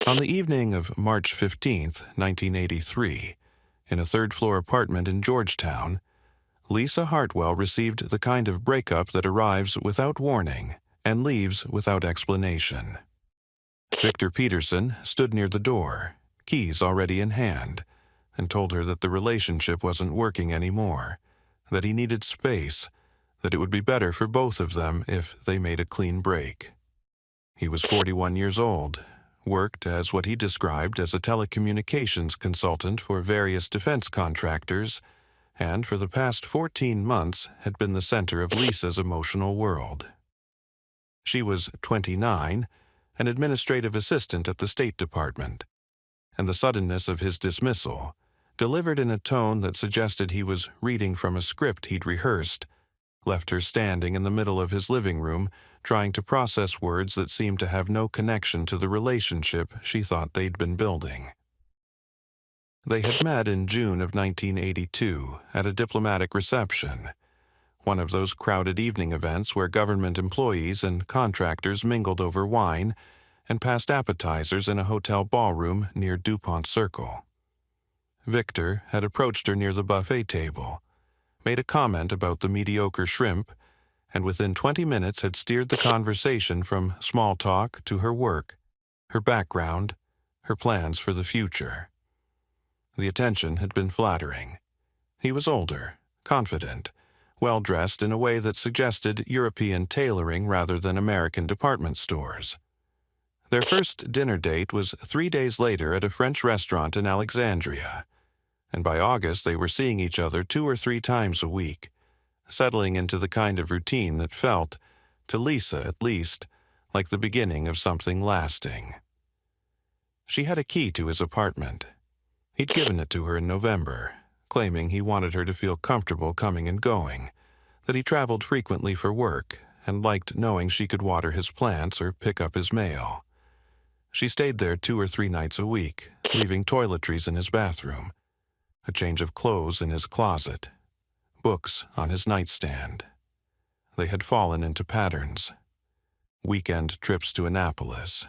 On the evening of March 15, 1983, in a third-floor apartment in Georgetown, Lisa Hartwell received the kind of breakup that arrives without warning and leaves without explanation. Victor Peterson stood near the door, keys already in hand, and told her that the relationship wasn't working anymore, that he needed space, that it would be better for both of them if they made a clean break. He was 41 years old, worked as what he described as a telecommunications consultant for various defense contractors, and for the past 14 months had been the center of Lisa's emotional world. She was 29, an administrative assistant at the State Department, and the suddenness of his dismissal, delivered in a tone that suggested he was reading from a script he'd rehearsed, left her standing in the middle of his living room, trying to process words that seemed to have no connection to the relationship she thought they'd been building. They had met in June of 1982 at a diplomatic reception, one of those crowded evening events where government employees and contractors mingled over wine and passed appetizers in a hotel ballroom near DuPont Circle. Victor had approached her near the buffet table, made a comment about the mediocre shrimp, and within 20 minutes had steered the conversation from small talk to her work, her background, her plans for the future. The attention had been flattering. He was older, confident, well-dressed in a way that suggested European tailoring rather than American department stores. Their first dinner date was 3 days later at a French restaurant in Alexandria, and by August they were seeing each other 2 or 3 times a week, settling into the kind of routine that felt, to Lisa at least, like the beginning of something lasting. She had a key to his apartment. He'd given it to her in November, claiming he wanted her to feel comfortable coming and going, that he traveled frequently for work and liked knowing she could water his plants or pick up his mail. She stayed there 2 or 3 nights a week, leaving toiletries in his bathroom, a change of clothes in his closet, books on his nightstand. They had fallen into patterns. Weekend trips to Annapolis,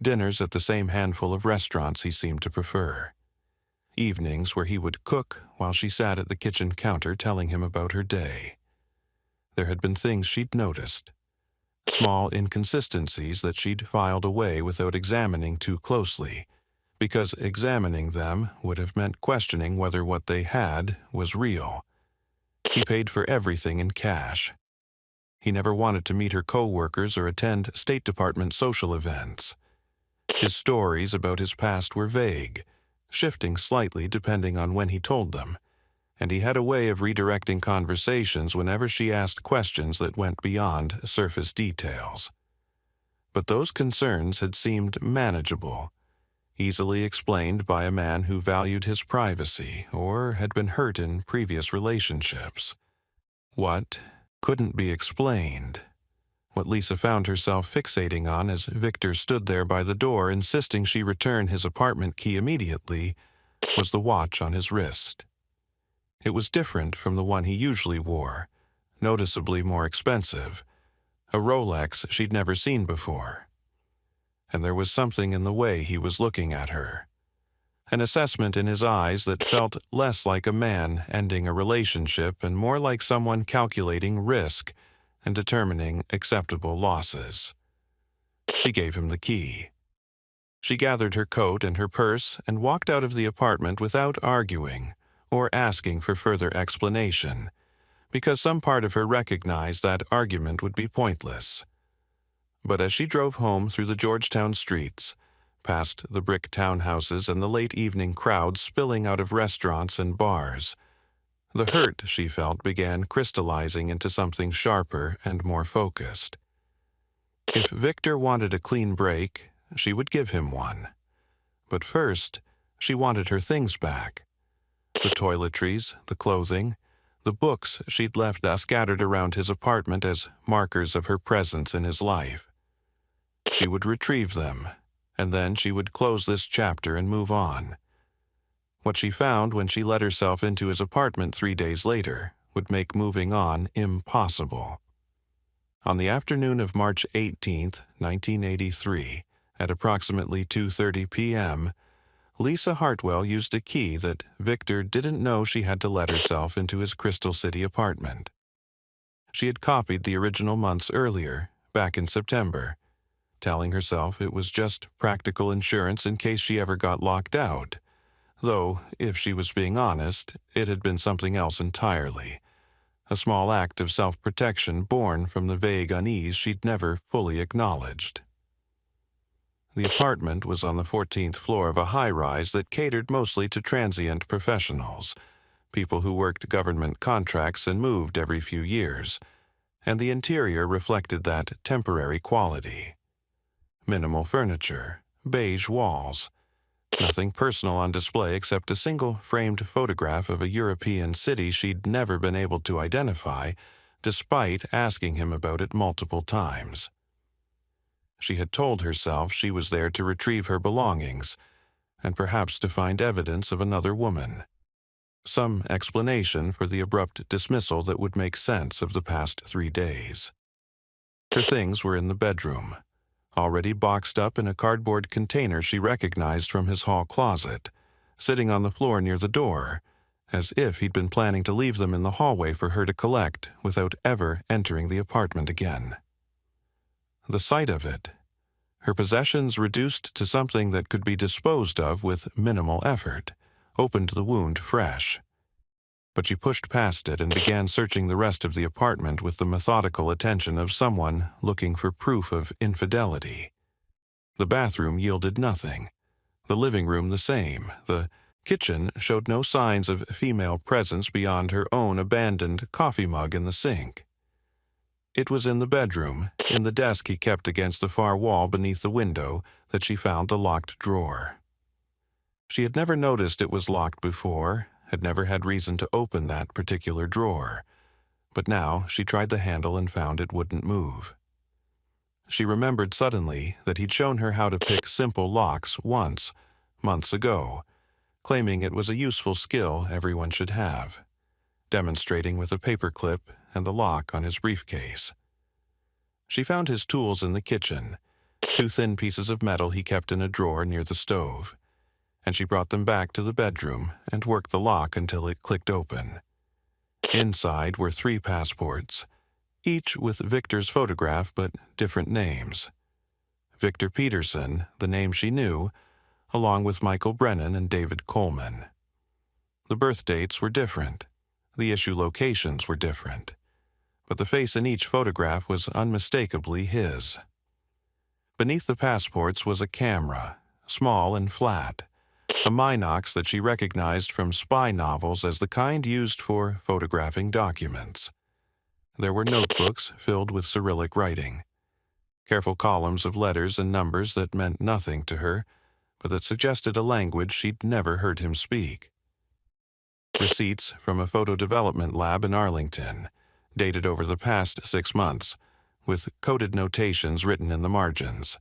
dinners at the same handful of restaurants he seemed to prefer, evenings where he would cook while she sat at the kitchen counter telling him about her day. There had been things she'd noticed, small inconsistencies that she'd filed away without examining too closely, because examining them would have meant questioning whether what they had was real. He paid for everything in cash. He never wanted to meet her co-workers or attend State Department social events. His stories about his past were vague, shifting slightly depending on when he told them, and he had a way of redirecting conversations whenever she asked questions that went beyond surface details. But those concerns had seemed manageable, easily explained by a man who valued his privacy or had been hurt in previous relationships. What couldn't be explained, what Lisa found herself fixating on as Victor stood there by the door insisting she return his apartment key immediately, was the watch on his wrist. It was different from the one he usually wore, noticeably more expensive, a Rolex she'd never seen before. And there was something in the way he was looking at her, an assessment in his eyes that felt less like a man ending a relationship and more like someone calculating risk and determining acceptable losses. She gave him the key. She gathered her coat and her purse and walked out of the apartment without arguing or asking for further explanation, because some part of her recognized that argument would be pointless. But as she drove home through the Georgetown streets, past the brick townhouses and the late evening crowds spilling out of restaurants and bars, the hurt she felt began crystallizing into something sharper and more focused. If Victor wanted a clean break, she would give him one. But first, she wanted her things back. The toiletries, the clothing, the books she'd left scattered around his apartment as markers of her presence in his life. She would retrieve them, and then she would close this chapter and move on. What she found when she let herself into his apartment 3 days later would make moving on impossible. On the afternoon of March 18, 1983, At approximately 2:30 p.m., Lisa Hartwell used a key that Victor didn't know she had to let herself into his Crystal City apartment. She had copied the original months earlier, back in September, telling herself it was just practical insurance in case she ever got locked out, though, if she was being honest, it had been something else entirely, a small act of self-protection born from the vague unease she'd never fully acknowledged. The apartment was on the 14th floor of a high-rise that catered mostly to transient professionals, people who worked government contracts and moved every few years, and the interior reflected that temporary quality. Minimal furniture, beige walls, nothing personal on display except a single framed photograph of a European city she'd never been able to identify, despite asking him about it multiple times. She had told herself she was there to retrieve her belongings, and perhaps to find evidence of another woman. Some explanation for the abrupt dismissal that would make sense of the past 3 days. Her things were in the bedroom, already boxed up in a cardboard container she recognized from his hall closet, sitting on the floor near the door, as if he'd been planning to leave them in the hallway for her to collect without ever entering the apartment again. The sight of it, her possessions reduced to something that could be disposed of with minimal effort, opened the wound fresh. But she pushed past it and began searching the rest of the apartment with the methodical attention of someone looking for proof of infidelity. The bathroom yielded nothing, the living room the same, the kitchen showed no signs of female presence beyond her own abandoned coffee mug in the sink. It was in the bedroom, in the desk he kept against the far wall beneath the window, that she found the locked drawer. She had never noticed it was locked before, had never had reason to open that particular drawer, but now she tried the handle and found it wouldn't move. She remembered suddenly that he'd shown her how to pick simple locks once, months ago, claiming it was a useful skill everyone should have, demonstrating with a paperclip and the lock on his briefcase. She found his tools in the kitchen, 2 thin pieces of metal he kept in a drawer near the stove, and she brought them back to the bedroom and worked the lock until it clicked open. Inside were 3 passports, each with Victor's photograph but different names. Victor Peterson, the name she knew, along with Michael Brennan and David Coleman. The birth dates were different. The issue locations were different, but the face in each photograph was unmistakably his. Beneath the passports was a camera, small and flat, a Minox that she recognized from spy novels as the kind used for photographing documents. There were notebooks filled with Cyrillic writing, careful columns of letters and numbers that meant nothing to her, but that suggested a language she'd never heard him speak. Receipts from a photo development lab in Arlington, dated over the past 6 months, with coded notations written in the margins.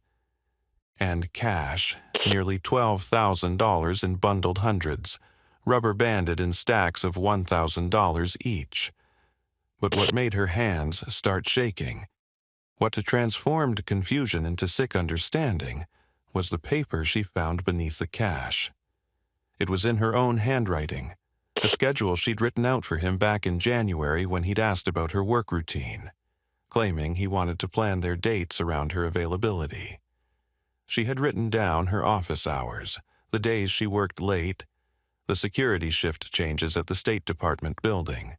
And cash, nearly $12,000 in bundled hundreds, rubber-banded in stacks of $1,000 each. But what made her hands start shaking, what transformed confusion into sick understanding, was the paper she found beneath the cash. It was in her own handwriting, a schedule she'd written out for him back in January when he'd asked about her work routine, claiming he wanted to plan their dates around her availability. She had written down her office hours, the days she worked late, the security shift changes at the State Department building,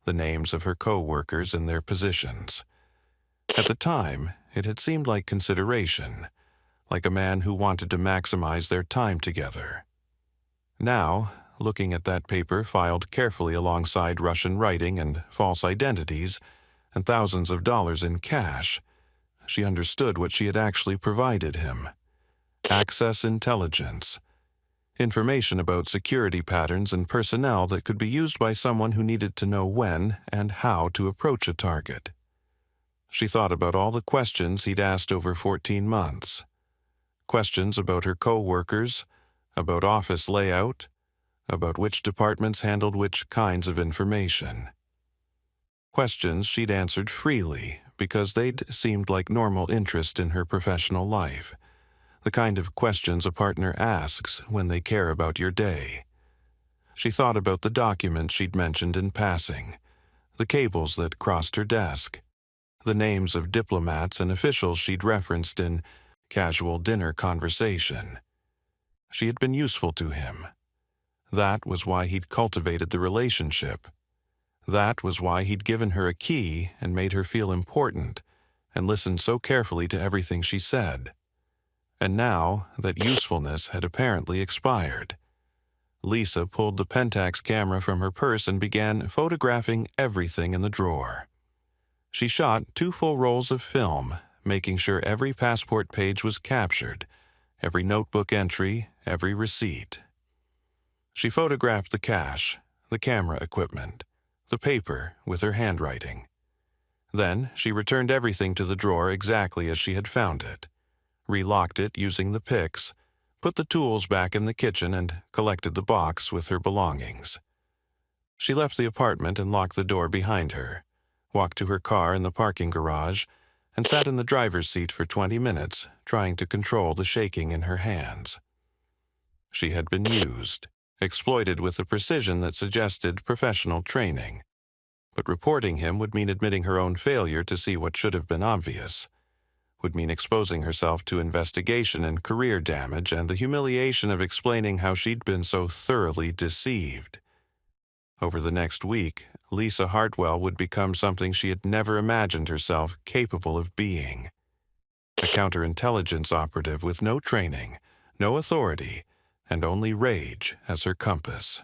the names of her co-workers and their positions. At the time, it had seemed like consideration, like a man who wanted to maximize their time together. Now, looking at that paper filed carefully alongside Russian writing and false identities, and thousands of dollars in cash, she understood what she had actually provided him. Access intelligence. Information about security patterns and personnel that could be used by someone who needed to know when and how to approach a target. She thought about all the questions he'd asked over 14 months. Questions about her co-workers, about office layout, about which departments handled which kinds of information. Questions she'd answered freely because they'd seemed like normal interest in her professional life, the kind of questions a partner asks when they care about your day. She thought about the documents she'd mentioned in passing, the cables that crossed her desk, the names of diplomats and officials she'd referenced in casual dinner conversation. She had been useful to him. That was why he'd cultivated the relationship. That was why he'd given her a key and made her feel important and listened so carefully to everything she said. And now that usefulness had apparently expired, Lisa pulled the Pentax camera from her purse and began photographing everything in the drawer. She shot 2 full rolls of film, making sure every passport page was captured, every notebook entry, every receipt. She photographed the cash, the camera equipment, the paper with her handwriting. Then she returned everything to the drawer exactly as she had found it, relocked it using the picks, put the tools back in the kitchen, and collected the box with her belongings. She left the apartment and locked the door behind her, walked to her car in the parking garage, and sat in the driver's seat for 20 minutes, trying to control the shaking in her hands. She had been used, exploited with a precision that suggested professional training. But reporting him would mean admitting her own failure to see what should have been obvious, would mean exposing herself to investigation and career damage and the humiliation of explaining how she'd been so thoroughly deceived. Over the next week, Lisa Hartwell would become something she had never imagined herself capable of being. A counterintelligence operative with no training, no authority, and only rage as her compass.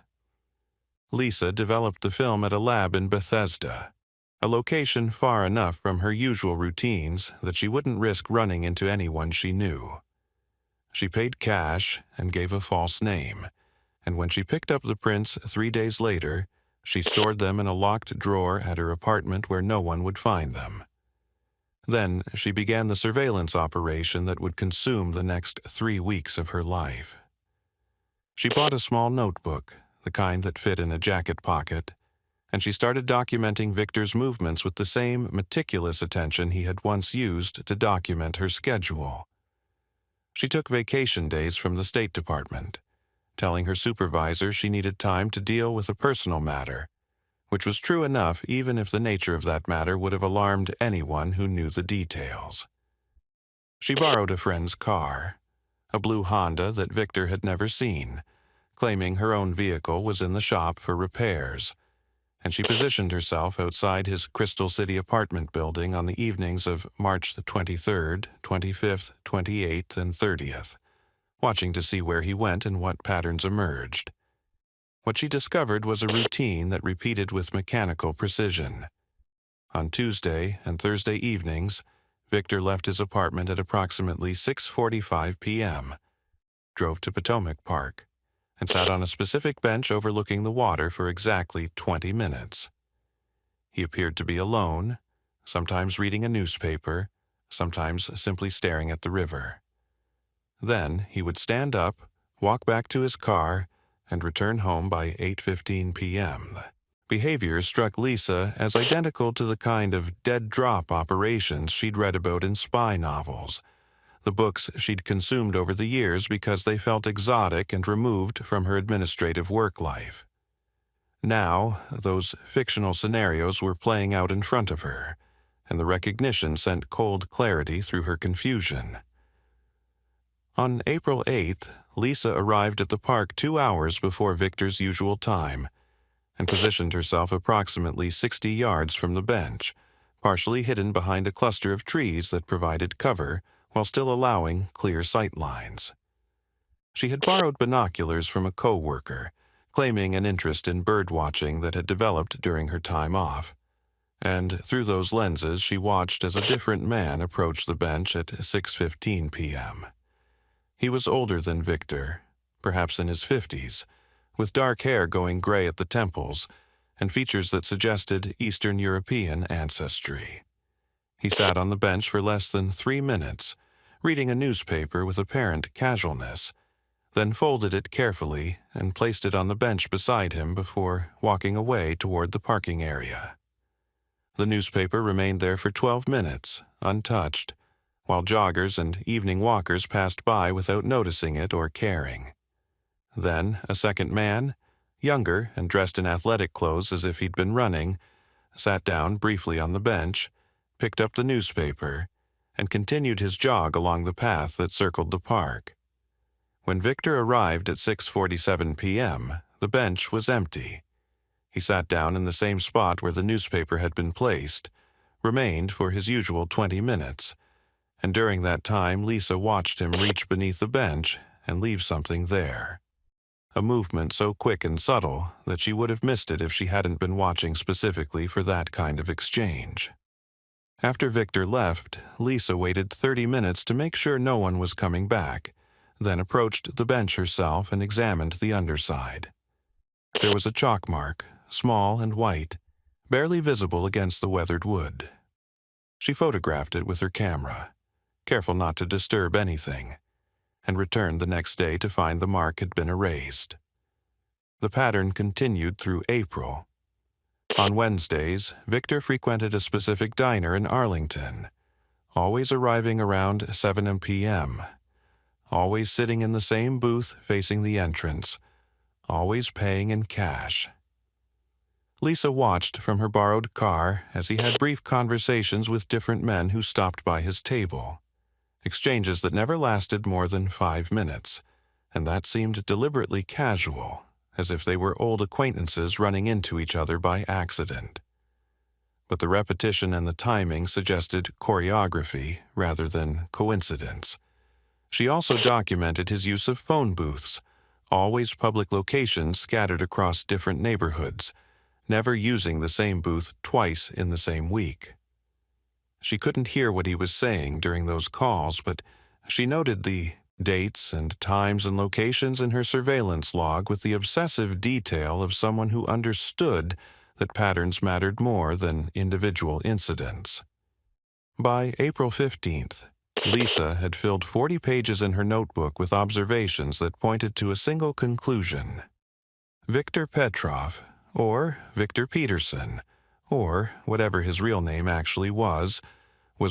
Lisa developed the film at a lab in Bethesda, a location far enough from her usual routines that she wouldn't risk running into anyone she knew. She paid cash and gave a false name, and when she picked up the prints 3 days later, she stored them in a locked drawer at her apartment where no one would find them. Then she began the surveillance operation that would consume the next 3 weeks of her life. She bought a small notebook, the kind that fit in a jacket pocket, and she started documenting Victor's movements with the same meticulous attention he had once used to document her schedule. She took vacation days from the State Department, telling her supervisor she needed time to deal with a personal matter, which was true enough even if the nature of that matter would have alarmed anyone who knew the details. She borrowed a friend's car, a blue Honda that Victor had never seen, claiming her own vehicle was in the shop for repairs, and she positioned herself outside his Crystal City apartment building on the evenings of March the 23rd, 25th, 28th, and 30th, watching to see where he went and what patterns emerged. What she discovered was a routine that repeated with mechanical precision. On Tuesday and Thursday evenings, Victor left his apartment at approximately 6:45 p.m., drove to Potomac Park, and sat on a specific bench overlooking the water for exactly 20 minutes. He appeared to be alone, sometimes reading a newspaper, sometimes simply staring at the river. Then he would stand up, walk back to his car, and return home by 8:15 p.m. Behavior struck Lisa as identical to the kind of dead-drop operations she'd read about in spy novels, the books she'd consumed over the years because they felt exotic and removed from her administrative work life. Now, those fictional scenarios were playing out in front of her, and the recognition sent cold clarity through her confusion. On April 8th, Lisa arrived at the park 2 hours before Victor's usual time and positioned herself approximately 60 yards from the bench, partially hidden behind a cluster of trees that provided cover while still allowing clear sight lines. She had borrowed binoculars from a co-worker, claiming an interest in birdwatching that had developed during her time off, and through those lenses she watched as a different man approached the bench at 6:15 p.m. He was older than Victor, perhaps in his 50s, with dark hair going gray at the temples and features that suggested Eastern European ancestry. He sat on the bench for less than 3 minutes, reading a newspaper with apparent casualness, then folded it carefully and placed it on the bench beside him before walking away toward the parking area. The newspaper remained there for 12 minutes, untouched, while joggers and evening walkers passed by without noticing it or caring. Then a second man, younger and dressed in athletic clothes as if he'd been running, sat down briefly on the bench, picked up the newspaper, and continued his jog along the path that circled the park. When Victor arrived at 6:47 p.m., the bench was empty. He sat down in the same spot where the newspaper had been placed, remained for his usual 20 minutes, and during that time Lisa watched him reach beneath the bench and leave something there. A movement so quick and subtle that she would have missed it if she hadn't been watching specifically for that kind of exchange. After Victor left, Lisa waited 30 minutes to make sure no one was coming back, then approached the bench herself and examined the underside. There was a chalk mark, small and white, barely visible against the weathered wood. She photographed it with her camera, careful not to disturb anything, and returned the next day to find the mark had been erased. The pattern continued through April. On Wednesdays, Victor frequented a specific diner in Arlington, always arriving around 7 p.m., always sitting in the same booth facing the entrance, always paying in cash. Lisa watched from her borrowed car as he had brief conversations with different men who stopped by his table, exchanges that never lasted more than 5 minutes, and that seemed deliberately casual, as if they were old acquaintances running into each other by accident. But the repetition and the timing suggested choreography rather than coincidence. She also documented his use of phone booths, always public locations scattered across different neighborhoods, never using the same booth twice in the same week. She couldn't hear what he was saying during those calls, but she noted the dates and times and locations in her surveillance log with the obsessive detail of someone who understood that patterns mattered more than individual incidents. By April 15th, Lisa had filled 40 pages in her notebook with observations that pointed to a single conclusion. Victor Petrov, or Victor Peterson, or whatever his real name actually was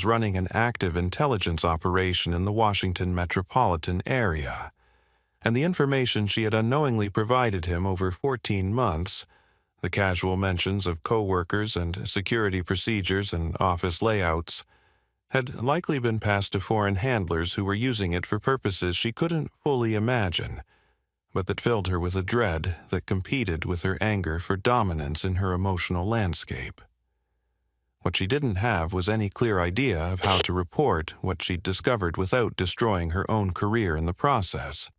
running an active intelligence operation in the Washington metropolitan area, and the information she had unknowingly provided him over 14 months, the casual mentions of co-workers and security procedures and office layouts, had likely been passed to foreign handlers who were using it for purposes she couldn't fully imagine, but that filled her with a dread that competed with her anger for dominance in her emotional landscape. What she didn't have was any clear idea of how to report what she'd discovered without destroying her own career in the process,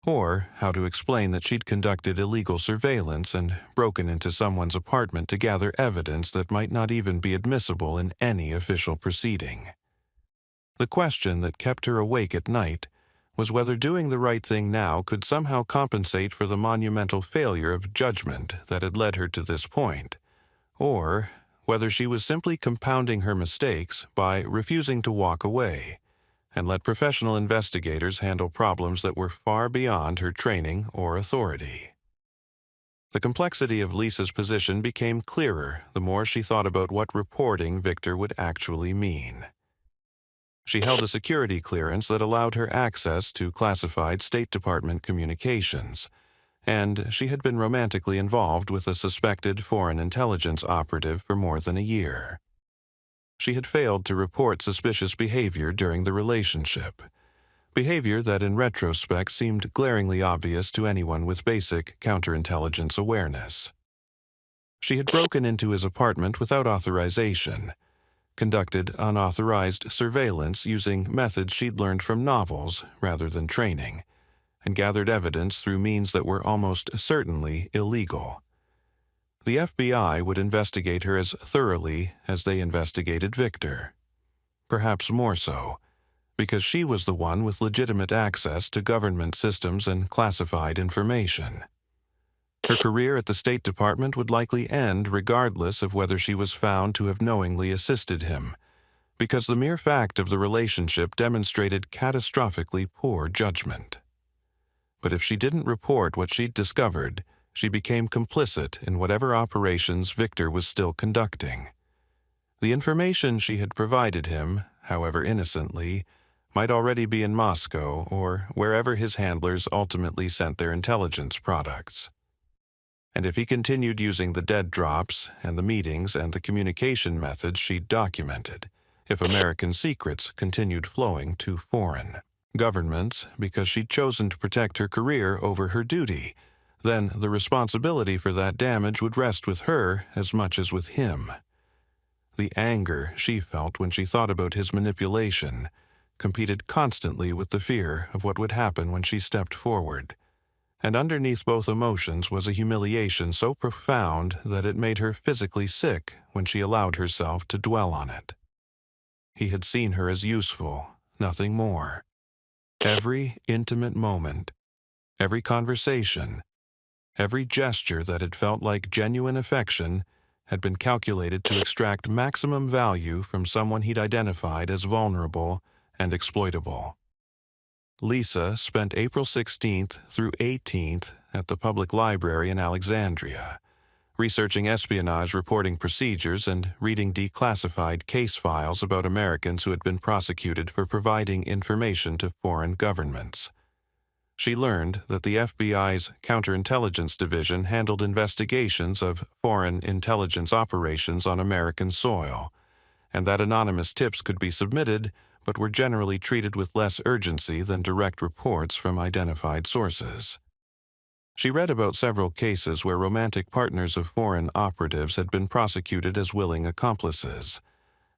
or how to explain that she'd conducted illegal surveillance and broken into someone's apartment to gather evidence that might not even be admissible in any official proceeding. The question that kept her awake at night was whether doing the right thing now could somehow compensate for the monumental failure of judgment that had led her to this point, or whether she was simply compounding her mistakes by refusing to walk away and let professional investigators handle problems that were far beyond her training or authority. The complexity of Lisa's position became clearer the more she thought about what reporting Victor would actually mean. She held a security clearance that allowed her access to classified State Department communications, and she had been romantically involved with a suspected foreign intelligence operative for more than a year. She had failed to report suspicious behavior during the relationship, behavior that in retrospect seemed glaringly obvious to anyone with basic counterintelligence awareness. She had broken into his apartment without authorization, conducted unauthorized surveillance using methods she'd learned from novels rather than training, and gathered evidence through means that were almost certainly illegal. The FBI would investigate her as thoroughly as they investigated Victor. Perhaps more so, because she was the one with legitimate access to government systems and classified information. Her career at the State Department would likely end regardless of whether she was found to have knowingly assisted him, because the mere fact of the relationship demonstrated catastrophically poor judgment. But if she didn't report what she'd discovered, she became complicit in whatever operations Victor was still conducting. The information she had provided him however innocently, might already be in Moscow or wherever his handlers ultimately sent their intelligence products. And if he continued using the dead drops and the meetings and the communication methods she'd documented, if American secrets continued flowing to foreign governments because she'd chosen to protect her career over her duty, then the responsibility for that damage would rest with her as much as with him. The anger she felt when she thought about his manipulation competed constantly with the fear of what would happen when she stepped forward. And underneath both emotions was a humiliation so profound that it made her physically sick when she allowed herself to dwell on it. He had seen her as useful, nothing more. Every intimate moment, every conversation, every gesture that had felt like genuine affection had been calculated to extract maximum value from someone he'd identified as vulnerable and exploitable. Lisa spent April 16th through 18th at the public library in Alexandria, researching espionage reporting procedures and reading declassified case files about Americans who had been prosecuted for providing information to foreign governments. She learned that the FBI's Counterintelligence Division handled investigations of foreign intelligence operations on American soil, and that anonymous tips could be submitted but were generally treated with less urgency than direct reports from identified sources. She read about several cases where romantic partners of foreign operatives had been prosecuted as willing accomplices,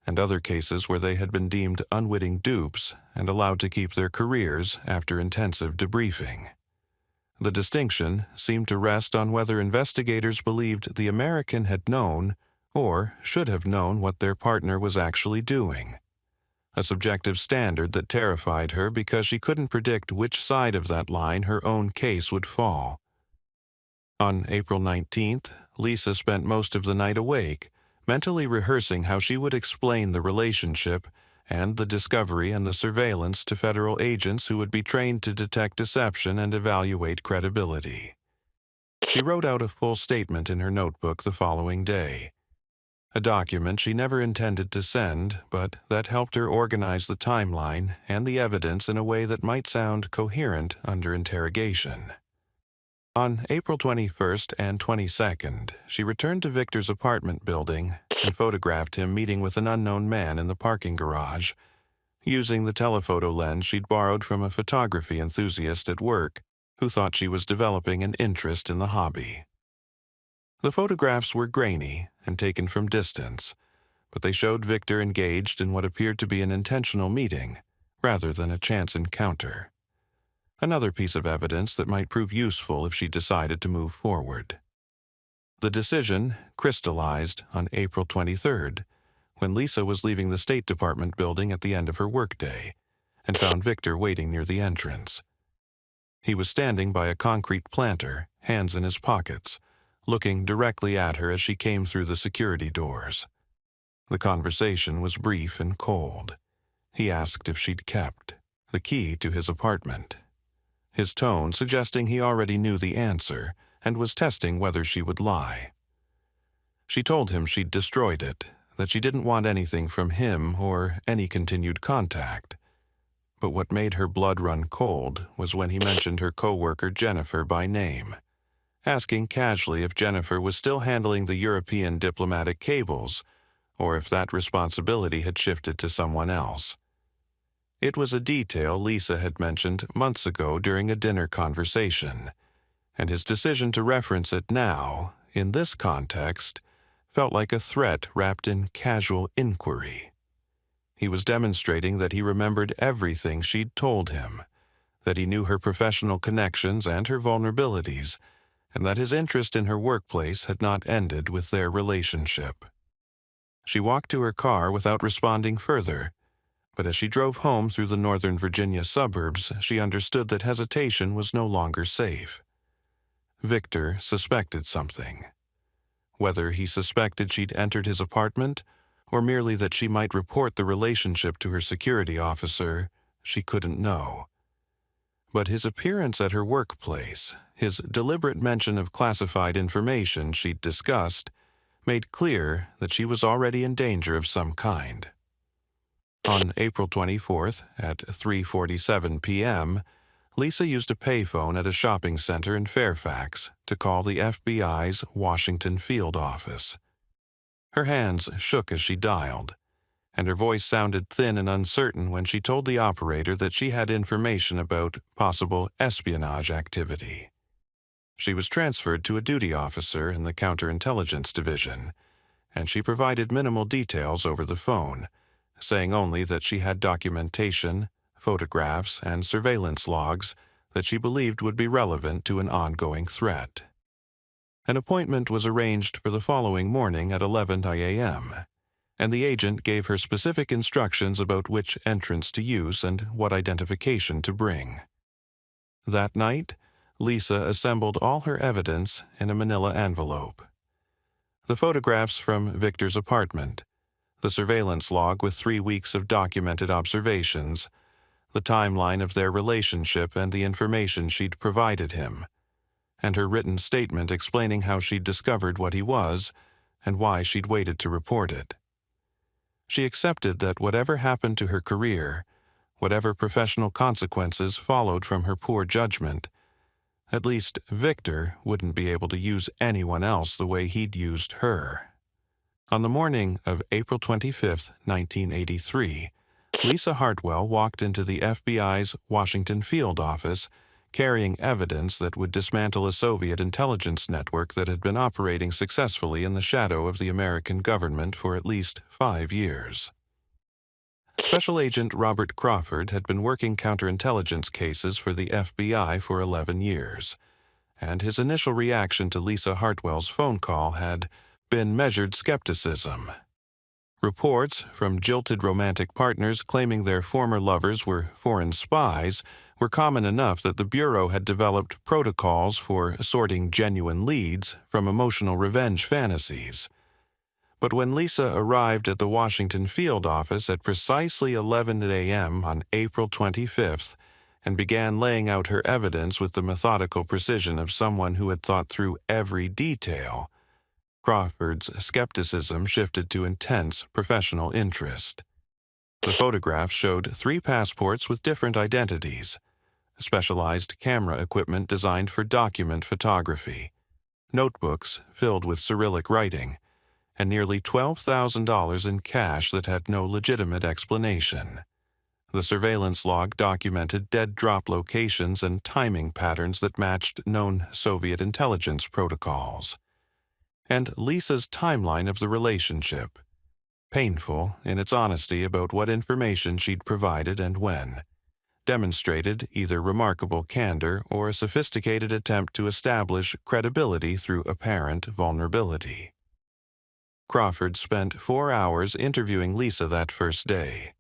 and other cases where they had been deemed unwitting dupes and allowed to keep their careers after intensive debriefing. The distinction seemed to rest on whether investigators believed the American had known or should have known what their partner was actually doing, a subjective standard that terrified her because she couldn't predict which side of that line her own case would fall. On April 19th, Lisa spent most of the night awake, mentally rehearsing how she would explain the relationship and the discovery and the surveillance to federal agents who would be trained to detect deception and evaluate credibility. She wrote out a full statement in her notebook the following day, a document she never intended to send, but that helped her organize the timeline and the evidence in a way that might sound coherent under interrogation. On April 21st and 22nd, she returned to Victor's apartment building and photographed him meeting with an unknown man in the parking garage, using the telephoto lens she'd borrowed from a photography enthusiast at work who thought she was developing an interest in the hobby. The photographs were grainy and taken from distance, but they showed Victor engaged in what appeared to be an intentional meeting rather than a chance encounter. Another piece of evidence that might prove useful if she decided to move forward. The decision crystallized on April 23rd, when Lisa was leaving the State Department building at the end of her workday and found Victor waiting near the entrance. He was standing by a concrete planter, hands in his pockets, looking directly at her as she came through the security doors. The conversation was brief and cold. He asked if she'd kept the key to his apartment, his tone suggesting he already knew the answer and was testing whether she would lie. She told him she'd destroyed it, that she didn't want anything from him or any continued contact. But what made her blood run cold was when he mentioned her coworker Jennifer by name, asking casually if Jennifer was still handling the European diplomatic cables or if that responsibility had shifted to someone else. It was a detail Lisa had mentioned months ago during a dinner conversation, and his decision to reference it now, in this context, felt like a threat wrapped in casual inquiry. He was demonstrating that he remembered everything she'd told him, that he knew her professional connections and her vulnerabilities, and that his interest in her workplace had not ended with their relationship. She walked to her car without responding further, but as she drove home through the Northern Virginia suburbs, she understood that hesitation was no longer safe. Victor suspected something. Whether he suspected she'd entered his apartment, or merely that she might report the relationship to her security officer, she couldn't know. But his appearance at her workplace, his deliberate mention of classified information she'd discussed, made clear that she was already in danger of some kind. On April 24th at 3:47 p.m., Lisa used a payphone at a shopping center in Fairfax to call the FBI's Washington field office. Her hands shook as she dialed, and her voice sounded thin and uncertain when she told the operator that she had information about possible espionage activity. She was transferred to a duty officer in the counterintelligence division, and she provided minimal details over the phone, saying only that she had documentation, photographs, and surveillance logs that she believed would be relevant to an ongoing threat. An appointment was arranged for the following morning at 11 a.m., and the agent gave her specific instructions about which entrance to use and what identification to bring. That night, Lisa assembled all her evidence in a manila envelope. The photographs from Victor's apartment, the surveillance log with 3 weeks of documented observations, the timeline of their relationship and the information she'd provided him, and her written statement explaining how she'd discovered what he was and why she'd waited to report it. She accepted that whatever happened to her career, whatever professional consequences followed from her poor judgment, at least Victor wouldn't be able to use anyone else the way he'd used her. On the morning of April 25, 1983, Lisa Hartwell walked into the FBI's Washington field office carrying evidence that would dismantle a Soviet intelligence network that had been operating successfully in the shadow of the American government for at least 5 years. Special Agent Robert Crawford had been working counterintelligence cases for the FBI for 11 years, and his initial reaction to Lisa Hartwell's phone call had been measured skepticism. Reports from jilted romantic partners claiming their former lovers were foreign spies were common enough that the Bureau had developed protocols for sorting genuine leads from emotional revenge fantasies. But when Lisa arrived at the Washington field office at precisely 11 a.m. on April 25th and began laying out her evidence with the methodical precision of someone who had thought through every detail, Crawford's skepticism shifted to intense professional interest. The photographs showed 3 passports with different identities, specialized camera equipment designed for document photography, notebooks filled with Cyrillic writing, and nearly $12,000 in cash that had no legitimate explanation. The surveillance log documented dead drop locations and timing patterns that matched known Soviet intelligence protocols. And Lisa's timeline of the relationship, painful in its honesty about what information she'd provided and when, demonstrated either remarkable candor or a sophisticated attempt to establish credibility through apparent vulnerability. Crawford spent 4 hours interviewing Lisa that first day,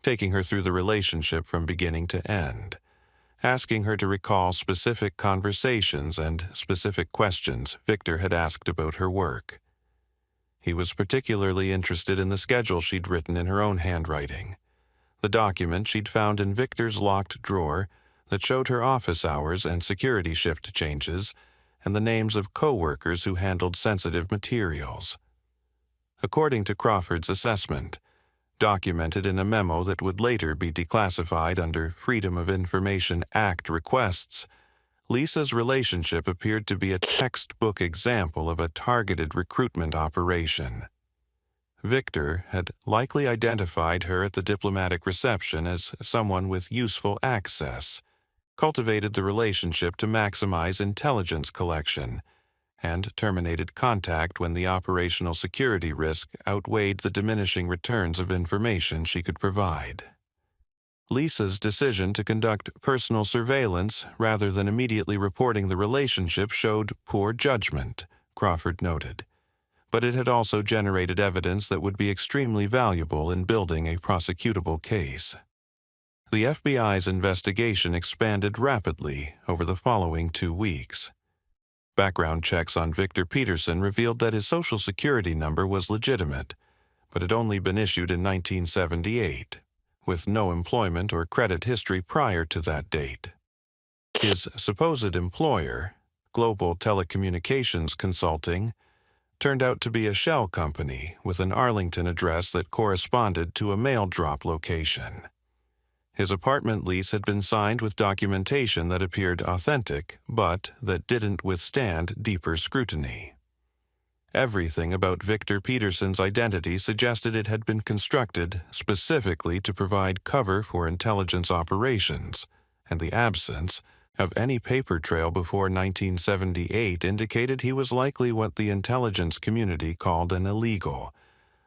taking her through the relationship from beginning to end, asking her to recall specific conversations and specific questions Victor had asked about her work. He was particularly interested in the schedule she'd written in her own handwriting, the document she'd found in Victor's locked drawer that showed her office hours and security shift changes, and the names of co-workers who handled sensitive materials. According to Crawford's assessment, documented in a memo that would later be declassified under Freedom of Information Act requests, Lisa's relationship appeared to be a textbook example of a targeted recruitment operation. Victor had likely identified her at the diplomatic reception as someone with useful access, cultivated the relationship to maximize intelligence collection, and terminated contact when the operational security risk outweighed the diminishing returns of information she could provide. Lisa's decision to conduct personal surveillance rather than immediately reporting the relationship showed poor judgment, Crawford noted, but it had also generated evidence that would be extremely valuable in building a prosecutable case. The FBI's investigation expanded rapidly over the following 2 weeks. Background checks on Victor Peterson revealed that his Social Security number was legitimate, but had only been issued in 1978, with no employment or credit history prior to that date. His supposed employer, Global Telecommunications Consulting, turned out to be a shell company with an Arlington address that corresponded to a mail drop location. His apartment lease had been signed with documentation that appeared authentic, but that didn't withstand deeper scrutiny. Everything about Victor Peterson's identity suggested it had been constructed specifically to provide cover for intelligence operations, and the absence of any paper trail before 1978 indicated he was likely what the intelligence community called an illegal,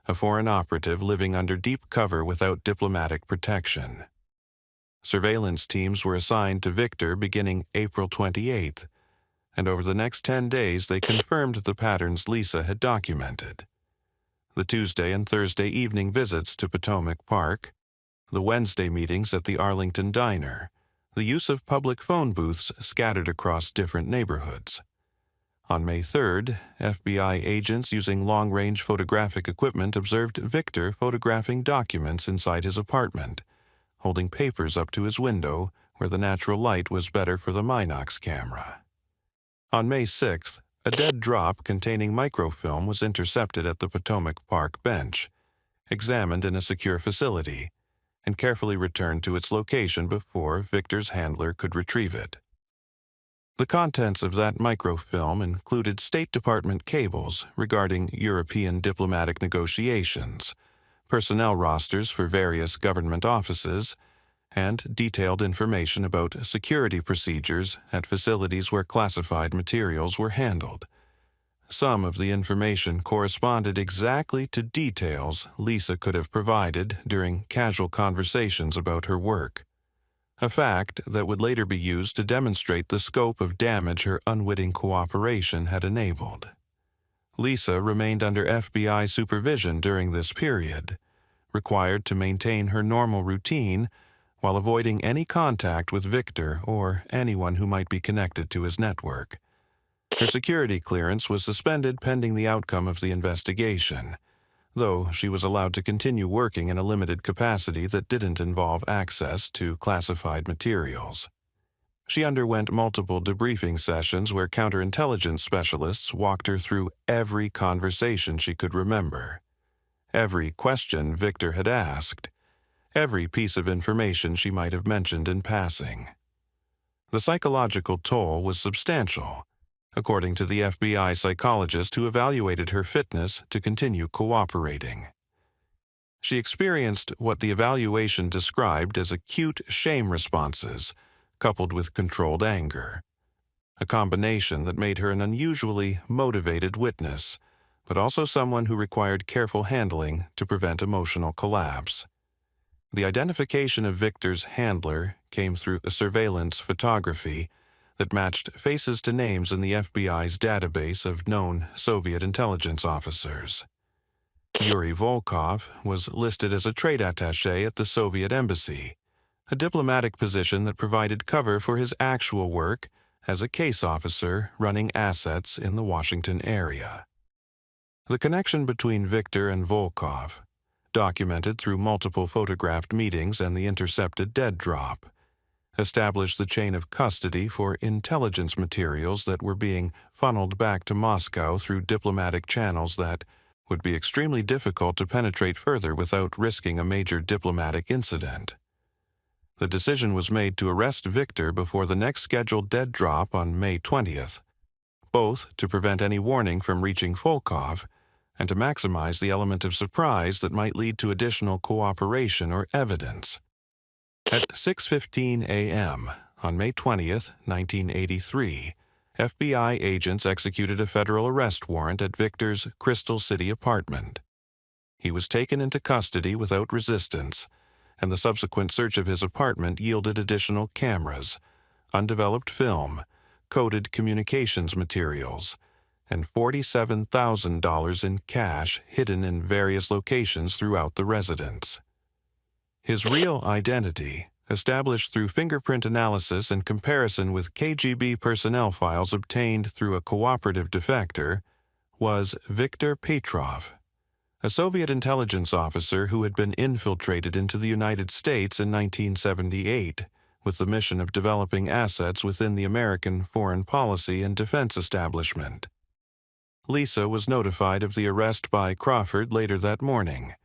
a foreign operative living under deep cover without diplomatic protection. Surveillance teams were assigned to Victor beginning April 28th, and over the next 10 days they confirmed the patterns Lisa had documented. The Tuesday and Thursday evening visits to Potomac Park, the Wednesday meetings at the Arlington Diner, the use of public phone booths scattered across different neighborhoods. On May 3rd, FBI agents using long-range photographic equipment observed Victor photographing documents inside his apartment, holding papers up to his window where the natural light was better for the Minox camera. On May 6th, a dead drop containing microfilm was intercepted at the Potomac Park bench, examined in a secure facility, and carefully returned to its location before Victor's handler could retrieve it. The contents of that microfilm included State Department cables regarding European diplomatic negotiations, personnel rosters for various government offices, and detailed information about security procedures at facilities where classified materials were handled. Some of the information corresponded exactly to details Lisa could have provided during casual conversations about her work, a fact that would later be used to demonstrate the scope of damage her unwitting cooperation had enabled. Lisa remained under FBI supervision during this period, required to maintain her normal routine while avoiding any contact with Victor or anyone who might be connected to his network. Her security clearance was suspended pending the outcome of the investigation, though she was allowed to continue working in a limited capacity that didn't involve access to classified materials. She underwent multiple debriefing sessions where counterintelligence specialists walked her through every conversation she could remember, every question Victor had asked, every piece of information she might have mentioned in passing. The psychological toll was substantial, according to the FBI psychologist who evaluated her fitness to continue cooperating. She experienced what the evaluation described as acute shame responses, coupled with controlled anger, a combination that made her an unusually motivated witness, but also someone who required careful handling to prevent emotional collapse. The identification of Victor's handler came through a surveillance photography that matched faces to names in the FBI's database of known Soviet intelligence officers. Yuri Volkov was listed as a trade attaché at the Soviet embassy, a diplomatic position that provided cover for his actual work as a case officer running assets in the Washington area. The connection between Victor and Volkov, documented through multiple photographed meetings and the intercepted dead drop, established the chain of custody for intelligence materials that were being funneled back to Moscow through diplomatic channels that would be extremely difficult to penetrate further without risking a major diplomatic incident. The decision was made to arrest Victor before the next scheduled dead drop on May 20th, both to prevent any warning from reaching Volkov and to maximize the element of surprise that might lead to additional cooperation or evidence. At 6:15 a.m. on May 20th, 1983, FBI agents executed a federal arrest warrant at Victor's Crystal City apartment. He was taken into custody without resistance, and the subsequent search of his apartment yielded additional cameras, undeveloped film, coded communications materials, and $47,000 in cash hidden in various locations throughout the residence. His real identity, established through fingerprint analysis and comparison with KGB personnel files obtained through a cooperative defector, was Viktor Petrov, a Soviet intelligence officer who had been infiltrated into the United States in 1978 with the mission of developing assets within the American foreign policy and defense establishment. Lisa was notified of the arrest by Crawford later that morning.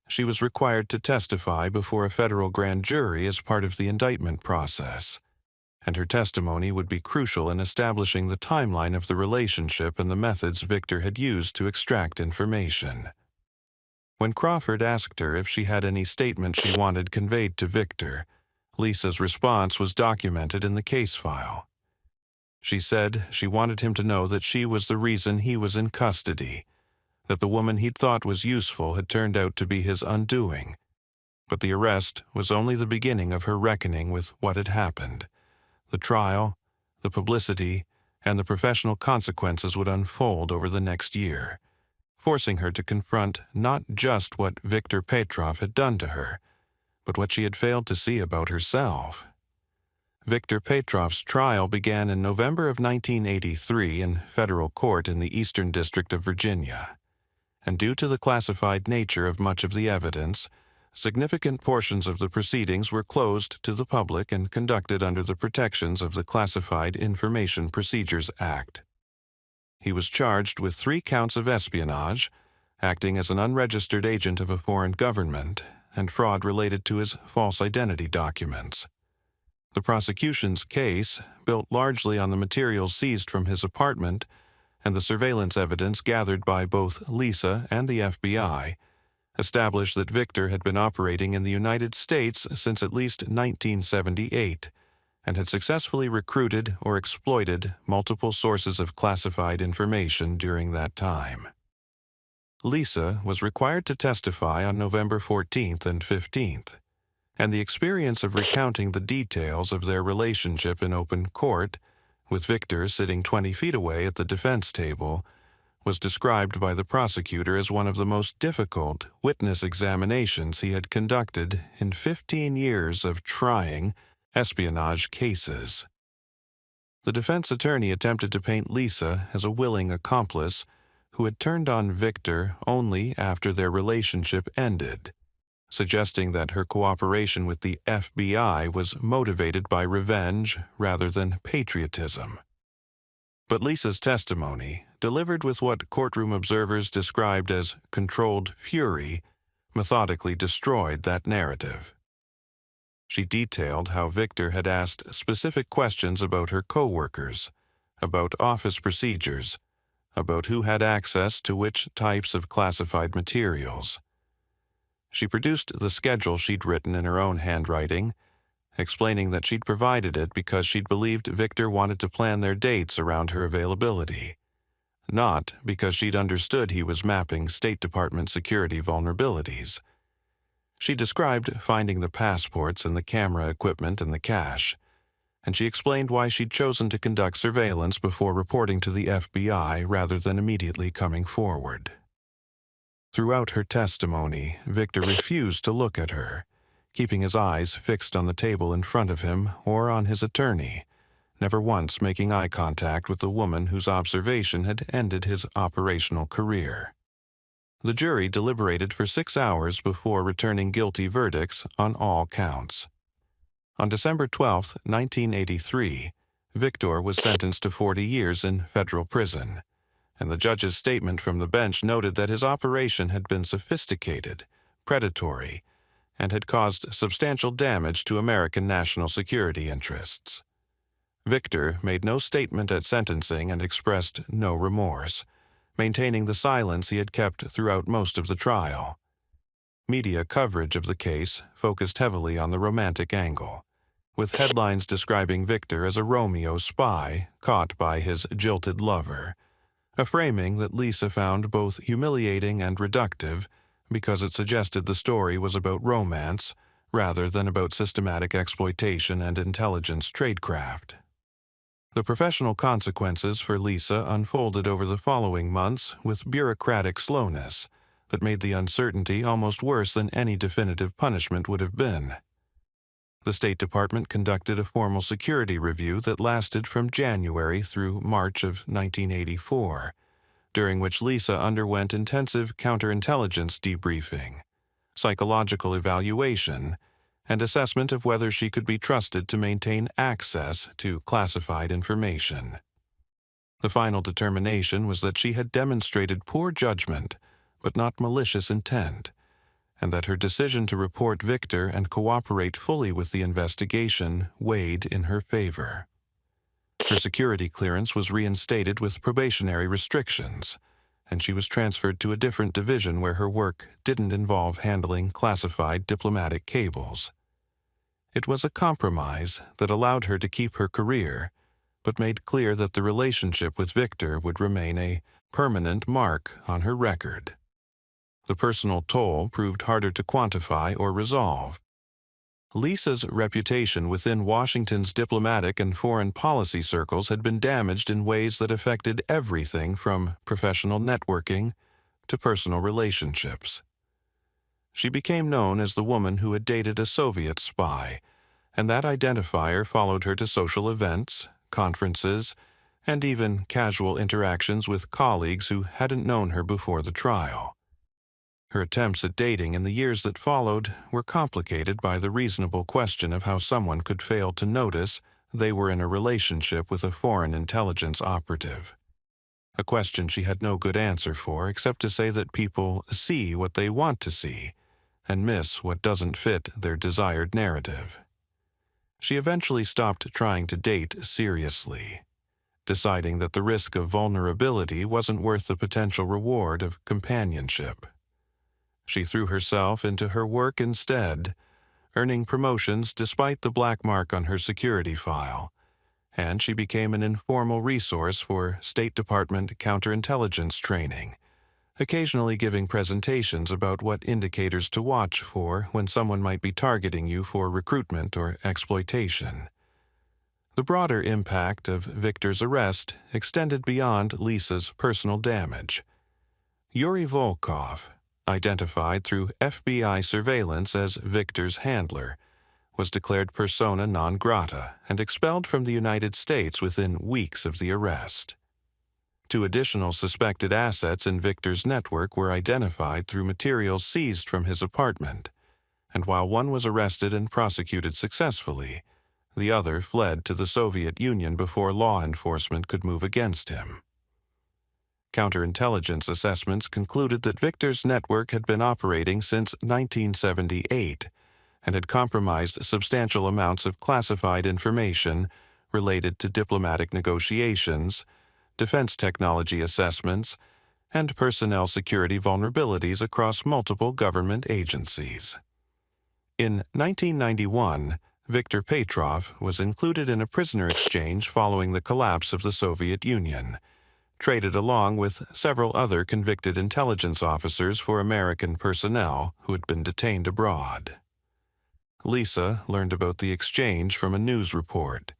She was required to testify before a federal grand jury as part of the indictment process, and her testimony would be crucial in establishing the timeline of the relationship and the methods Victor had used to extract information. When Crawford asked her if she had any statement she wanted conveyed to Victor, Lisa's response was documented in the case file. She said she wanted him to know that she was the reason he was in custody, that the woman he'd thought was useful had turned out to be his undoing. But the arrest was only the beginning of her reckoning with what had happened. The trial, the publicity, and the professional consequences would unfold over the next year, forcing her to confront not just what Victor Petrov had done to her, but what she had failed to see about herself. Victor Petrov's trial began in November of 1983 in federal court in the Eastern District of Virginia, and due to the classified nature of much of the evidence, significant portions of the proceedings were closed to the public and conducted under the protections of the Classified Information Procedures Act. He was charged with 3 counts of espionage, acting as an unregistered agent of a foreign government, and fraud related to his false identity documents. The prosecution's case, built largely on the materials seized from his apartment and the surveillance evidence gathered by both Lisa and the FBI, established that Victor had been operating in the United States since at least 1978 and had successfully recruited or exploited multiple sources of classified information during that time. Lisa was required to testify on November 14th and 15th, and the experience of recounting the details of their relationship in open court, with Victor sitting 20 feet away at the defense table, was described by the prosecutor as one of the most difficult witness examinations he had conducted in 15 years of trying espionage cases. The defense attorney attempted to paint Lisa as a willing accomplice who had turned on Victor only after their relationship ended, suggesting that her cooperation with the FBI was motivated by revenge rather than patriotism. But Lisa's testimony, delivered with what courtroom observers described as controlled fury, methodically destroyed that narrative. She detailed how Victor had asked specific questions about her co-workers, about office procedures, about who had access to which types of classified materials. She produced the schedule she'd written in her own handwriting, explaining that she'd provided it because she'd believed Victor wanted to plan their dates around her availability, not because she'd understood he was mapping State Department security vulnerabilities. She described finding the passports and the camera equipment in the cache, and she explained why she'd chosen to conduct surveillance before reporting to the FBI rather than immediately coming forward. Throughout her testimony, Victor refused to look at her, keeping his eyes fixed on the table in front of him or on his attorney, never once making eye contact with the woman whose observation had ended his operational career. The jury deliberated for 6 hours before returning guilty verdicts on all counts. On December 12, 1983, Victor was sentenced to 40 years in federal prison, and the judge's statement from the bench noted that his operation had been sophisticated, predatory, and had caused substantial damage to American national security interests. Victor made no statement at sentencing and expressed no remorse, maintaining the silence he had kept throughout most of the trial. Media coverage of the case focused heavily on the romantic angle, with headlines describing Victor as a Romeo spy caught by his jilted lover, a framing that Lisa found both humiliating and reductive because it suggested the story was about romance rather than about systematic exploitation and intelligence tradecraft. The professional consequences for Lisa unfolded over the following months with bureaucratic slowness that made the uncertainty almost worse than any definitive punishment would have been. The State Department conducted a formal security review that lasted from January through March of 1984, during which Lisa underwent intensive counterintelligence debriefing, psychological evaluation, and assessment of whether she could be trusted to maintain access to classified information. The final determination was that she had demonstrated poor judgment, but not malicious intent, and that her decision to report Victor and cooperate fully with the investigation weighed in her favor. Her security clearance was reinstated with probationary restrictions, and she was transferred to a different division where her work didn't involve handling classified diplomatic cables. It was a compromise that allowed her to keep her career, but made clear that the relationship with Victor would remain a permanent mark on her record. The personal toll proved harder to quantify or resolve. Lisa's reputation within Washington's diplomatic and foreign policy circles had been damaged in ways that affected everything from professional networking to personal relationships. She became known as the woman who had dated a Soviet spy, and that identifier followed her to social events, conferences, and even casual interactions with colleagues who hadn't known her before the trial. Her attempts at dating in the years that followed were complicated by the reasonable question of how someone could fail to notice they were in a relationship with a foreign intelligence operative. A question she had no good answer for except to say that people see what they want to see and miss what doesn't fit their desired narrative. She eventually stopped trying to date seriously, deciding that the risk of vulnerability wasn't worth the potential reward of companionship. She threw herself into her work instead, earning promotions despite the black mark on her security file, and she became an informal resource for State Department counterintelligence training, occasionally giving presentations about what indicators to watch for when someone might be targeting you for recruitment or exploitation. The broader impact of Victor's arrest extended beyond Lisa's personal damage. Yuri Volkov, identified through FBI surveillance as Victor's handler, was declared persona non grata and expelled from the United States within weeks of the arrest. 2 additional suspected assets in Victor's network were identified through materials seized from his apartment, and while one was arrested and prosecuted successfully, the other fled to the Soviet Union before law enforcement could move against him. Counterintelligence assessments concluded that Victor's network had been operating since 1978 and had compromised substantial amounts of classified information related to diplomatic negotiations, defense technology assessments, and personnel security vulnerabilities across multiple government agencies. In 1991, Viktor Petrov was included in a prisoner exchange following the collapse of the Soviet Union, traded along with several other convicted intelligence officers for American personnel who had been detained abroad. Lisa learned about the exchange from a news report,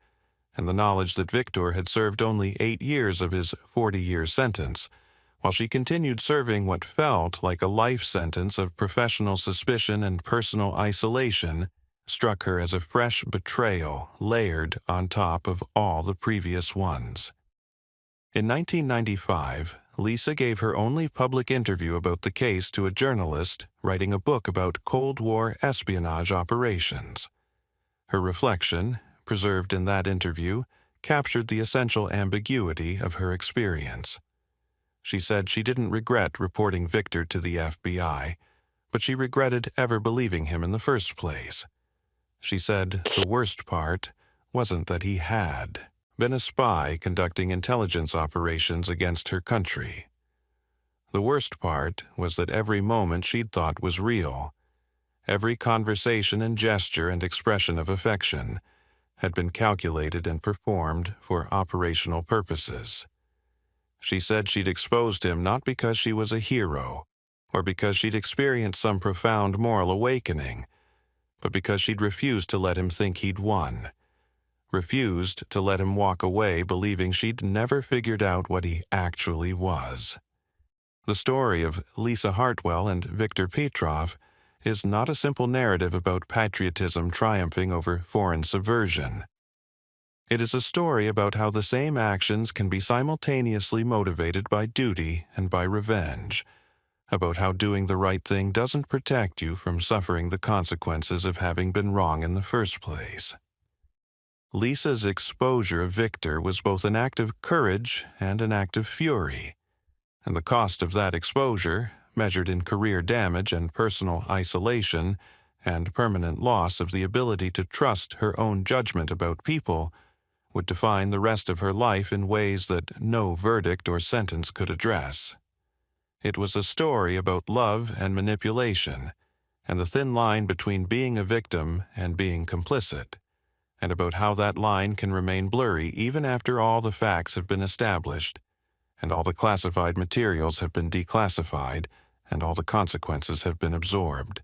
and the knowledge that Victor had served only 8 years of his 40-year sentence, while she continued serving what felt like a life sentence of professional suspicion and personal isolation, struck her as a fresh betrayal layered on top of all the previous ones. In 1995, Lisa gave her only public interview about the case to a journalist writing a book about Cold War espionage operations. Her reflection, preserved in that interview, captured the essential ambiguity of her experience. She said she didn't regret reporting Victor to the FBI, but she regretted ever believing him in the first place. She said the worst part wasn't that he had been a spy conducting intelligence operations against her country. The worst part was that every moment she'd thought was real, every conversation and gesture and expression of affection, had been calculated and performed for operational purposes. She said she'd exposed him not because she was a hero, or because she'd experienced some profound moral awakening, but because she'd refused to let him think he'd won. Refused to let him walk away believing she'd never figured out what he actually was. The story of Lisa Hartwell and Viktor Petrov is not a simple narrative about patriotism triumphing over foreign subversion. It is a story about how the same actions can be simultaneously motivated by duty and by revenge, about how doing the right thing doesn't protect you from suffering the consequences of having been wrong in the first place. Lisa's exposure of Victor was both an act of courage and an act of fury, and the cost of that exposure, measured in career damage and personal isolation and permanent loss of the ability to trust her own judgment about people, would define the rest of her life in ways that no verdict or sentence could address. It was a story about love and manipulation, and the thin line between being a victim and being complicit, and about how that line can remain blurry even after all the facts have been established, and all the classified materials have been declassified, and all the consequences have been absorbed.